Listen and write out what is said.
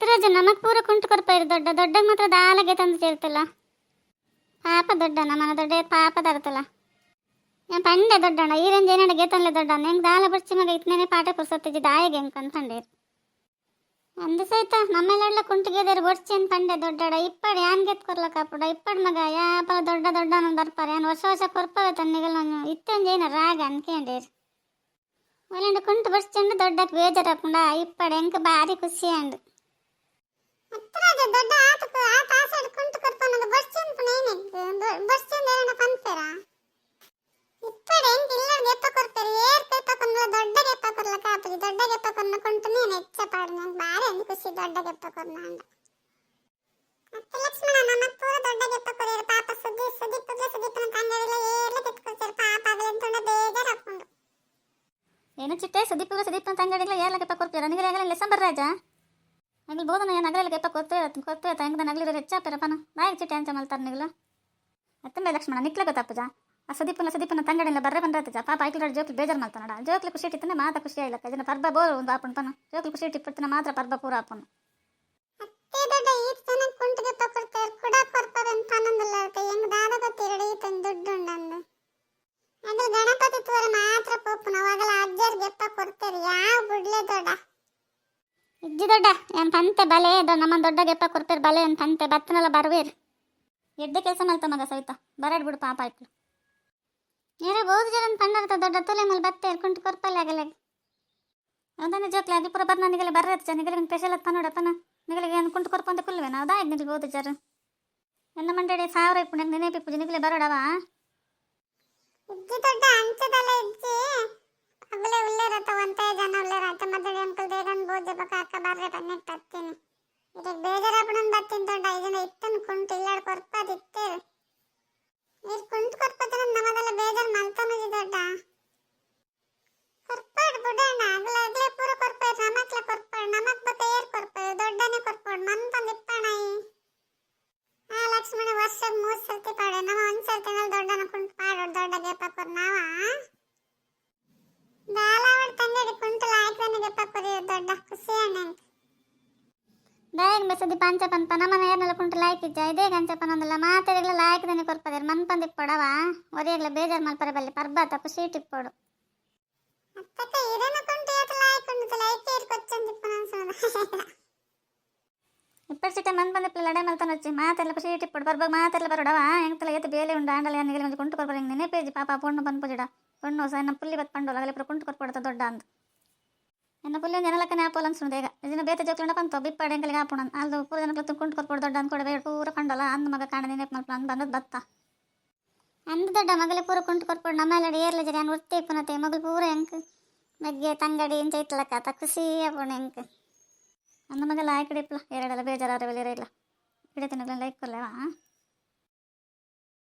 ಹತ್ತಿರ ನಮಗ್ ಪೂರ ಕುಂಟು ಕೊರ್ಪಾಯಿರು ದೊಡ್ಡ ದೊಡ್ಡಗೆ ಮಾತ್ರ ದಾಲಗೆ ತಂದು ಸೇರ್ತಲ್ಲ ಪಾಪ ದೊಡ್ಡ ನಮ್ಮನ ದೊಡ್ಡ ಪಾಪ ತರತಲ್ಲ ഞാൻ പണ്ടേ ദൊഡ്ഡാണ് ഈ രഞ്ജനയുടെ ഗീതല്ലേ ദൊഡ്ഡാണ് ഞങ്ങൾക്ക് ದಾಲ ಬರ್ಚಿ ಮಗ ಇತ್ತನೇ ಪಾಠ ಕುರ್ಸತ್ತಿದ್ದಿ ದಾಯಗೆ ಹೆಂಗೆ ಅನ್ಕೊಂಡೇರು ಅಂದ ಸಹಿತ ನಮ್ಮೆಲ್ಲ ಕುಂಟಿಗೆದರು ಬರ್ಚಿ ಅಂತ ಪಂಡೆ ದೊಡ್ಡಾಡ ಇಪ್ಪಡು ಯಾನ್ ಗೆತ್ ಕೊರ್ಲಕ್ಕಾಪುಡ ಇಪ್ಪಡು ಮಗ ಯಾಪಲ ದೊಡ್ಡ ದೊಡ್ಡನ ಬರ್ಪಾರ ಏನು ವರ್ಷ ವರ್ಷ ಕೊರ್ಪವೆ ತನ್ನಿಗೆಲ್ಲ ಇತ್ತಂಜೇನ ರಾಗ ಅನ್ಕೊಂಡೇರು ಒಳ್ಳೆ ಕುಂಟು ಬರ್ಚಂಡು ದೊಡ್ಡಕ್ಕೆ ಬೇಜಾರಾಪುಂಡ ಇಪ್ಪಡು ಹೆಂಗೆ ಭಾರಿ ಖುಷಿ ಅಂಡು ದೊಡ್ಡ ಆತ ಆಸೆಡ್ ಕುಂಟು ಕೊರ್ಪನದು ಬರ್ಚಂದು ಪುನೇನೆ ಬರ್ಚಂದು ಏನೋ ಪಂಪೇರ ಇಪ್ಪಡೆ ಹೆಂಗೆ ಇಲ್ಲ ಗೆಪ್ಪ ಕೊಡ್ತಾರೆ ಏರ್ ಪೇಪ ಕೊಂಡ್ಲ ದೊಡ್ಡ ಗೆಪ್ಪ ಕೊಡ್ಲಕ್ಕ ಆಪದಿ ದೊಡ್ಡ ಗೆಪ್ಪ ಕೊಂಡ ಕೊಂಟು ನೀನು ಹೆಚ್ಚ ಪಾಡು ನಂಗೆ ಭಾರಿ ಒಂದು ಖುಷಿ ದೊಡ್ಡ ಗೆಪ್ಪ ಕೊಡ್ನ ಅಂದ ಮತ್ತೆ ಲಕ್ಷ್ಮಣ ನಮ್ಮ ಪೂರ ದೊಡ್ಡ ಗೆಪ್ಪ ಕೊಡ್ಯಾರ ಪಾಪ ಸುದೀಪನ ತಂಗಡಿಲ್ಲ ಏರ್ಲ ಗೆತ್ಕೊಳ್ತಾರೆ ಪಾಪ ಆಗಲೆಂತೊಂಡ ಬೇಜಾರು ಹಾಕೊಂಡು ಏನು ಚಿಟ್ಟೆ ಸುದೀಪನ ತಂಗಡಿಲ್ಲ ಏರ್ಲ ಗೆಪ್ಪ ಕೊಡ್ತೀರ ನಿಗಲ ಆಗಲ್ಲ ಲೆಸಂಬರ್ ರಾಜ ನಗಲು ಬೋಧನ ಏನು ನಗಲೆಲ್ಲ ಗೆಪ್ಪ ಕೊಡ್ತೇವೆ ತಂಗದ ನಗಲಿರೋ ಹೆಚ್ಚಾಪಿರಪ್ಪನ ಬಾಯಿಗೆ ಚಿಟ್ಟೆ ಅಂತ ಮಲ್ತಾರೆ ನಿಗಲು ಅತ್ತಂಬೆ ಲಕ್ಷ್ಮಣ ನಿಕ್ಲ ಗೊತ್ತಪ್ಪಜ ಆ ಸುದೀಪನ ತಂಗಡಿಲ್ಲ ಬರ್ರೆ ಬಂದ ಪಾಪ ಆಯ್ಕೆ ಜೋಕ್ಲಿ ಬೇಜಾರು ಮಾಡ್ತಾನಡ ಜೋಕ್ಲಿ ಖುಷಿ ಇಟ್ಟಿತ್ತಂದ್ರೆ ಮಾತಾ ಖುಷಿ ಆಗಿಲ್ಲ ಇದನ್ನ ಪರ್ಬ ಬೋರ್ ಒಂದು ಆಪನ್ ಪನ ಜೋಕ್ಲಿ ಖುಷಿ ಇಟ್ಟಿಪ್ಪತ್ತಿನ ಮಾತ್ರ ಪರ್ಬ ಪೂರ ಆಪನ್ ಗಣಪತಿ ತೋರ ಮಾತ್ರ ಪೋಪುನ ಅವಾಗಲ ಅಜ್ಜರ್ ಗೆಪ್ಪ ಕೊಡ್ತಾರೆ ಯಾವ ಬುಡ್ಲೆ ದೊಡ್ಡ ಇಜ್ಜಿ ದೊಡ್ಡ ಏನ್ ಪಂತೆ ಬಲೆ ನಮ್ಮ ದೊಡ್ಡ ಗೆಪ್ಪ ಕೊಡ್ತಾರೆ ಬಲೆ ಏನ್ ಪಂತೆ ಬತ್ತನೆಲ್ಲ ಬರ್ವೇರು ಎಡ್ಡೆ ಕೆಲಸ ಮಾಡ್ತಾ ಮಗ ಸವಿತಾ ಬರಾಡ್ ಬಿಡು ಪಾಪ ಆಯ್ತು ಏನೇ ಬಹುದು ಜನ ಪಂಡರ್ತ ದೊಡ್ಡ ತುಲೆ ಮೇಲೆ ಬತ್ತೆ ಕುಂಟು ಕೊರ್ಪಲ್ಲ ಆಗಲ್ಲ ಅದನ್ನ ಜೋಕ್ಲ ಅದು ಪೂರ ಬರ್ನ ನಿಗಲೆ ಬರ್ರತ್ತ ನಿಗಲಿಗೆ ಸ್ಪೆಷಲ್ ಅತ್ತ ನೋಡಪ್ಪನ ನಿಗಲಿಗೆ ಏನು ಕುಂಟು ಕೊರ್ಪ ಅಂತ ಕುಲ್ವೆ ನಾವು ಅದಾಯ್ತು ನಿಗಲಿ ಬಹುದು ಜರ ಎನ್ನ ಮಂಡಳಿ 1000 ಇಪ್ಪು ನೆನಪಿ ಪೂಜೆ ನಿಗಲೆ ಬರೋಡವ ಇಜ್ಜಿ ದೊಡ್ಡ ಅಂಚದಲ್ಲ ಇಜ್ಜಿ ಅಗಲೇ ಉಳ್ಳೇರತ್ತ ಒಂತೆ ಜನ ಉಳ್ಳೇರತ್ತ ಮದ್ದಡಿ ಅಂಕಲ್ ದೇಗನ್ ಬೋದೆ ಬಕ ಅಕ್ಕ ಬರ್ರೆ ಪನ್ನೆಟ್ ತತ್ತೀನಿ ಇದಕ್ಕೆ ಬೇಜಾರಾಪಣನ್ ಬತ್ತೀನಿ ದೊಡ್ಡ ಇದನ್ನ ಇತ್ತನ್ ಕುಂಟು ಇಲ್ಲಾಡ್ ಕೊರ್ಪದಿತ್ತೇರು ನೀರು ಕುಂಟು ಕೊರ್ಪತ್ತನ ನಮ್ಮದೆಲ್ಲ ಬೇಜಾರು ಮಲ್ತಾನದಿ ದೊಡ್ಡ ಕೊರ್ಪಾಡು ಬುಡಣ್ಣ ಅಗಲೇ ಪೂರ ಕೊರ್ಪಾಡು ನಮಕ್ಲ ಕೊರ್ಪಾಡು ನಮಕ್ ಬತ್ತ ಏರ್ ಕೊರ್ಪಾಡು ದೊಡ್ಡನೇ ಕೊರ್ಪಾಡು ಮನ್ಪಂದು ಇಪ್ಪಣಾಯಿ ಆ ಲಕ್ಷ್ಮಣ ವರ್ಷಕ್ಕೆ 3 ಸರ್ತಿ ಪಾಡು ನಮ್ಮ ಒಂದ್ಸರ್ತಿ ದೊಡ್ಡನ ಕುಂಟು ಪಾಡು ದೊಡ್ಡ ಗೆಪ್ಪ ಕೊರ್ ನಾವ ದಾಲಾವಡ್ ತಂಗಡಿ ಕುಂಟು ಲಾಯ್ಕನೆ ಗೆಪ್ಪ ಕೊರಿ ದೊಡ್ಡ ಖುಷಿ ಅಣ್ಣ ದಯಗ್ ಬೆಸದಿ ಪಂಚಪನ್ ಪನಮನ ಏರ್ನೆಲ್ಲ ಕುಂಟು ಲಾಯ್ಕಿಜ್ಜ ಇದೇ ಗಂಚಪನ ಒಂದಲ್ಲ ಮಾತೆರೆಗ್ಲ ಲಾಯ್ಕದನೆ ಕೊರ್ಪದೇರು ಮನ್ಪಂದು ಇಪ್ಪೊಡವ ಒರಿಯಗ್ಲ ಬೇಜಾರು ಮಲ್ಪರೆ ಬಲ್ಲಿ ಪರ್ಬಾತ ಖುಷಿ ಇಟ್ಟಿಪ್ಪೊಡು ಅತ್ತಕ್ಕ ಇರೇನ ಕುಂಟು ಯಾತ ಲಾಯ್ಕೊಂಡು ಲೈಕೇರ್ ಕೊಚ್ಚಂದು ಇಪ್ಪನ ಅನ್ಸೋದ ಇಪ್ಪತ್ತು ಸಿಟ್ಟೆ ಮನ್ಪಂದು ಲಡೆ ಮಲ್ತಾನ వచ్చి ಮಾತೆಲ್ಲ ಖುಷಿ ಇಟ್ಟಿಪ್ಪೊಡು ಪರ್ಬಾಗ ಮಾತೆಲ್ಲ ಬರೋಡವ ಎಂತಲ ಏತು ಬೇಲೆ ಉಂಡು ಆಂಡಲ ಏನಿಗೆ ಒಂದು ಕುಂಟು ಕೊರ್ಪರೆ ನೆನೆ ಪೇಜಿ ಪಾಪ ಪೊಣ್ಣು ಪನ್ಪುಜಿಡ ಪೊಣ್ಣು ಸಣ್ಣ ಪುಲ್ಲಿ ಬತ್ ಪಂಡು ಅಗಲೆ ಪುರ ಕುಂಟು ಕೊರ್ಪೊಡತ ದೊಡ್ಡ ಅಂತ ಎನ್ನ ಪುಲ್ಲಿ ಒಂದು ಜನಲಕ್ಕನೆ ಆಪೋಲ್ ಅನ್ಸುಂಡು ಈಗ ಇದನ್ನ ಬೇತೆ ಜೋಕ್ಲಂಡ ಪಂತ ಬಿಪ್ಪಾಡೆ ಎಂಕಲಿಗೆ ಆಪುಣ ಅದು ಪೂರ ಜನಕ್ಲ ಕುಂಟು ಕೊರ್ಪೊಡು ದೊಡ್ಡ ಅಂದ್ಕೊಡೆ ಬೇಡ ಪೂರ ಪಂಡಲ್ಲ ಅಂದ ಮಗ ಕಾಣ ನೆನಪು ಮಲ್ಪನ ಅಂದ್ ಬಂದದ್ದು ಬತ್ತ ಅಂದ ದೊಡ್ಡ ಮಗಲೆ ಪೂರ ಕುಂಟು ಕೊರ್ಪೊಡು ನಮ್ಮೆಲ್ಲ ಏರ್ಲ ಜರಿ ಅನ್ ಉರ್ತಿ ಪುನತೆ ಮಗಳು ಪೂರ ಎಂಕ್ ಮೆಗ್ಗೆ ತಂಗಡಿ ಇಂಚ ಇಟ್ಲಕ್ಕ ಖುಷಿ ಆಪುಣ ಎಂಕ್ ಅಂದ ಮಗ ಲಾಯ್ಕಡೆ ಇಪ್ಪಲ ಎರಡೆಲ್ಲ ಬೇಜಾರಾದ್ರೆ ಇಲ್ಲ ಇಡೀ ತಿನ್ನಗ್ಲ ಲೈಕ್ ಕೊಲ್ಲೆವಾ